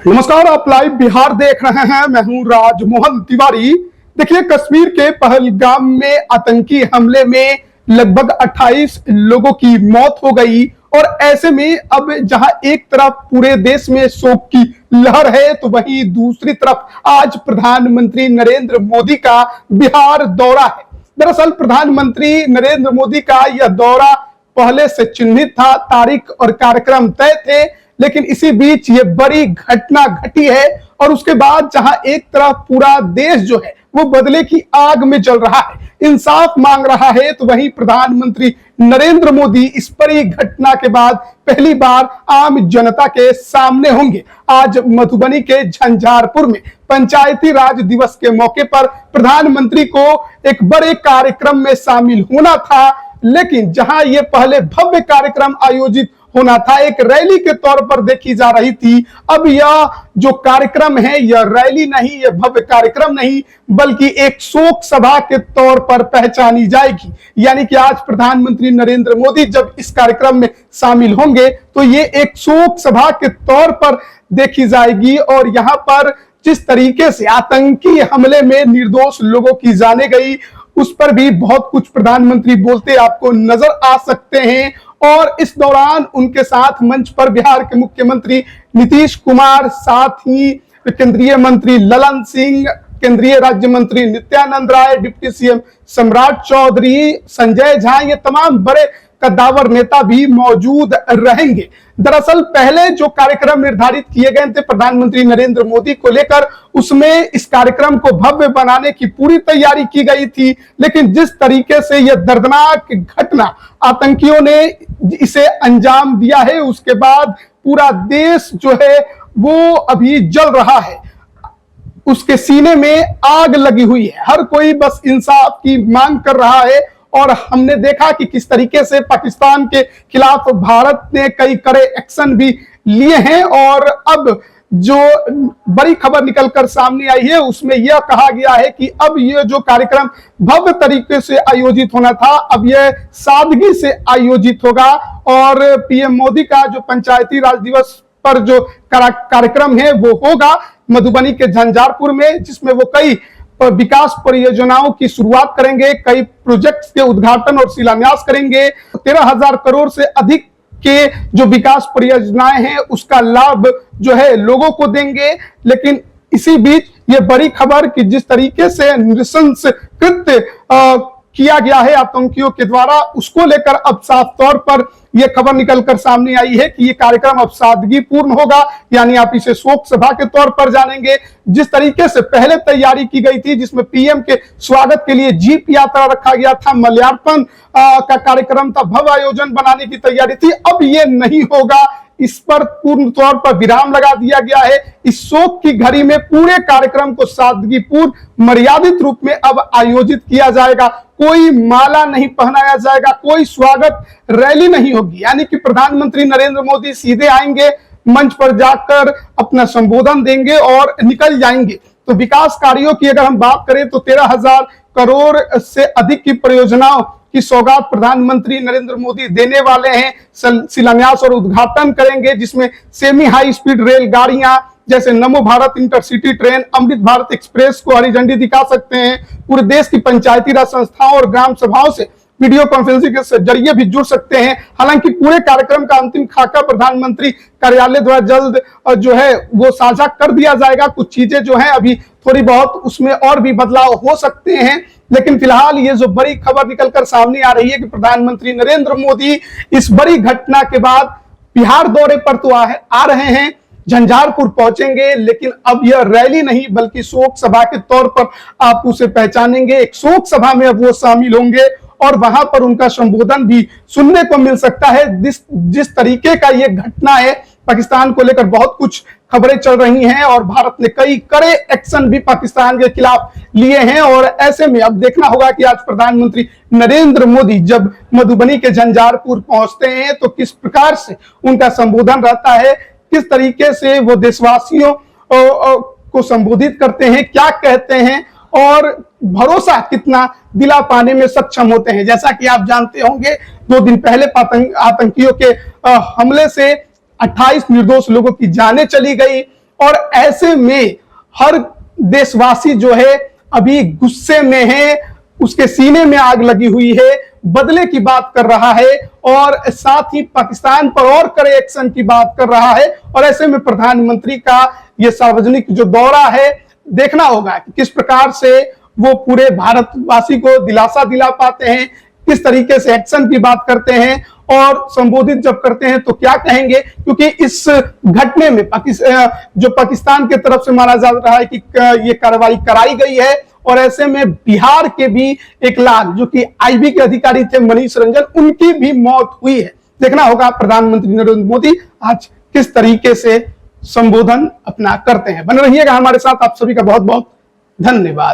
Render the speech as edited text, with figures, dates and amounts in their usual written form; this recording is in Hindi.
नमस्कार, आप लाइव बिहार देख रहे हैं। मैं हूं राजमोहन तिवारी। देखिए, कश्मीर के पहलगाम में आतंकी हमले में लगभग 28 लोगों की मौत हो गई और ऐसे में अब जहां एक तरफ पूरे देश में शोक की लहर है, तो वहीं दूसरी तरफ आज प्रधानमंत्री नरेंद्र मोदी का बिहार दौरा है। दरअसल प्रधानमंत्री नरेंद्र मोदी का यह दौरा पहले से चिन्हित था, तारीख और कार्यक्रम तय थे, लेकिन इसी बीच ये बड़ी घटना घटी है और उसके बाद जहां एक तरफ पूरा देश जो है वो बदले की आग में जल रहा है, इंसाफ मांग रहा है, तो वहीं प्रधानमंत्री नरेंद्र मोदी इस बड़ी घटना के बाद पहली बार आम जनता के सामने होंगे। आज मधुबनी के झंझारपुर में पंचायती राज दिवस के मौके पर प्रधानमंत्री को एक बड़े कार्यक्रम में शामिल होना था, लेकिन जहां ये पहले भव्य कार्यक्रम आयोजित होना था, एक रैली के तौर पर देखी जा रही थी, अब यह जो कार्यक्रम है यह रैली नहीं, यह भव्य कार्यक्रम नहीं, बल्कि एक शोक सभा के तौर पर पहचानी जाएगी। यानी कि आज प्रधानमंत्री नरेंद्र मोदी जब इस कार्यक्रम में शामिल होंगे तो ये एक शोक सभा के तौर पर देखी जाएगी और यहाँ पर जिस तरीके से आतंकी हमले में निर्दोष लोगों की जाने गई, उस पर भी बहुत कुछ प्रधानमंत्री बोलते आपको नजर आ सकते हैं। और इस दौरान उनके साथ मंच पर बिहार के मुख्यमंत्री नीतीश कुमार, साथ ही केंद्रीय मंत्री ललन सिंह, केंद्रीय राज्य मंत्री नित्यानंद राय, डिप्टी सीएम सम्राट चौधरी, संजय झा, ये तमाम बड़े कद्दावर नेता भी मौजूद रहेंगे। दरअसल पहले जो कार्यक्रम निर्धारित किए गए थे प्रधानमंत्री नरेंद्र मोदी को लेकर, उसमें इस कार्यक्रम को भव्य बनाने की पूरी तैयारी की गई थी, लेकिन जिस तरीके से यह दर्दनाक घटना आतंकियों ने इसे अंजाम दिया है, उसके बाद पूरा देश जो है वो अभी जल रहा है, उसके सीने में आग लगी हुई है। हर कोई बस इंसाफ की मांग कर रहा है और हमने देखा कि किस तरीके से पाकिस्तान के खिलाफ भारत ने कई कड़े एक्शन भी लिए हैं और अब जो बड़ी खबर निकलकर सामने आई है उसमें यह कहा गया है कि अब यह जो कार्यक्रम भव्य तरीके से आयोजित होना था, अब यह सादगी से आयोजित होगा और पीएम मोदी का जो पंचायती राज दिवस पर जो कार्यक्रम है वो होगा मधुबनी के झंझारपुर में, जिसमें वो कई विकास परियोजनाओं की शुरुआत करेंगे, कई प्रोजेक्ट्स के उद्घाटन और शिलान्यास करेंगे। 13,000 करोड़ से अधिक के जो विकास परियोजनाएं हैं उसका लाभ जो है लोगों को देंगे। लेकिन इसी बीच ये बड़ी खबर कि जिस तरीके से नृशंस कृत्य किया गया है आतंकियों के द्वारा, उसको लेकर अब साफ तौर पर यह खबर निकलकर सामने आई है कि यह कार्यक्रम अब सादगीपूर्ण होगा, यानी आप इसे शोक सभा के तौर पर जानेंगे। जिस तरीके से पहले तैयारी की गई थी, जिसमें पीएम के स्वागत के लिए जीप यात्रा रखा गया था, मल्यार्पण का कार्यक्रम था, भव्य आयोजन बनाने की तैयारी थी, अब यह नहीं होगा। इस पर पूर्ण तौर पर विराम लगा दिया गया है। इस शोक की घड़ी में पूरे कार्यक्रम को सादगीपूर्ण मर्यादित रूप में अब आयोजित किया जाएगा। कोई माला नहीं पहनाया जाएगा, कोई स्वागत रैली नहीं होगी, यानी कि प्रधानमंत्री नरेंद्र मोदी सीधे आएंगे, मंच पर जाकर अपना संबोधन देंगे और निकल जाएंगे। तो विकास कार्यों की अगर हम बात करें तो 13,000 करोड़ से अधिक की परियोजनाओं की सौगात प्रधानमंत्री नरेंद्र मोदी देने वाले हैं, शिलान्यास और उद्घाटन करेंगे, जिसमें सेमी हाई स्पीड रेलगाड़ियां जैसे नमो Bharat intercity train, Amrit Bharat express को हरी झंडी दिखा सकते हैं। पूरे देश की पंचायती राज संस्थाओं और ग्राम सभाओं से वीडियो कॉन्फ्रेंसिंग के जरिए भी जुड़ सकते हैं। हालांकि पूरे कार्यक्रम का अंतिम खाका प्रधानमंत्री कार्यालय द्वारा जल्द जो है वो साझा कर दिया जाएगा। कुछ चीजें जो है अभी थोड़ी बहुत उसमें और भी बदलाव हो सकते हैं, लेकिन फिलहाल ये जो बड़ी खबर निकलकर सामने आ रही है कि प्रधानमंत्री नरेंद्र मोदी इस बड़ी घटना के बाद बिहार दौरे पर तो आ रहे हैं, झंझारपुर पहुंचेंगे, लेकिन अब यह रैली नहीं बल्कि शोक सभा के तौर पर आप उसे पहचानेंगे। एक शोक सभा में अब वो शामिल होंगे और वहां पर उनका संबोधन भी सुनने को मिल सकता है। जिस तरीके का ये घटना है, पाकिस्तान को लेकर बहुत कुछ खबरें चल रही हैं और भारत ने कई कड़े एक्शन भी पाकिस्तान के खिलाफ लिए हैं और ऐसे में अब देखना होगा कि आज प्रधानमंत्री नरेंद्र मोदी जब मधुबनी के झंझारपुर पहुंचते हैं तो किस प्रकार से उनका संबोधन रहता है, किस तरीके से वो देशवासियों को संबोधित करते हैं, क्या कहते हैं और भरोसा कितना दिला पाने में सक्षम होते हैं। जैसा कि आप जानते होंगे 2 दिन पहले आतंकियों के हमले से 28 निर्दोष लोगों की जानें चली गई और ऐसे में हर देशवासी जो है अभी गुस्से में है, उसके सीने में आग लगी हुई है, बदले की बात कर रहा है और साथ ही पाकिस्तान पर और कड़े एक्शन की बात कर रहा है। और ऐसे में प्रधानमंत्री का यह सार्वजनिक जो दौरा है, देखना होगा कि किस प्रकार से वो पूरे भारतवासी को दिलासा दिला पाते हैं, किस तरीके से एक्शन की बात करते हैं और संबोधित जब करते हैं तो क्या कहेंगे, क्योंकि इस घटने में जो पाकिस्तान की तरफ से माना जा रहा है कि ये कार्रवाई कराई गई है। और ऐसे में बिहार के भी एक लाख जो कि आईबी के अधिकारी थे मनीष रंजन, उनकी भी मौत हुई है। देखना होगा प्रधानमंत्री नरेंद्र मोदी आज किस तरीके से संबोधन अपना करते हैं। बने रहिएगा हमारे साथ, आप सभी का बहुत बहुत धन्यवाद।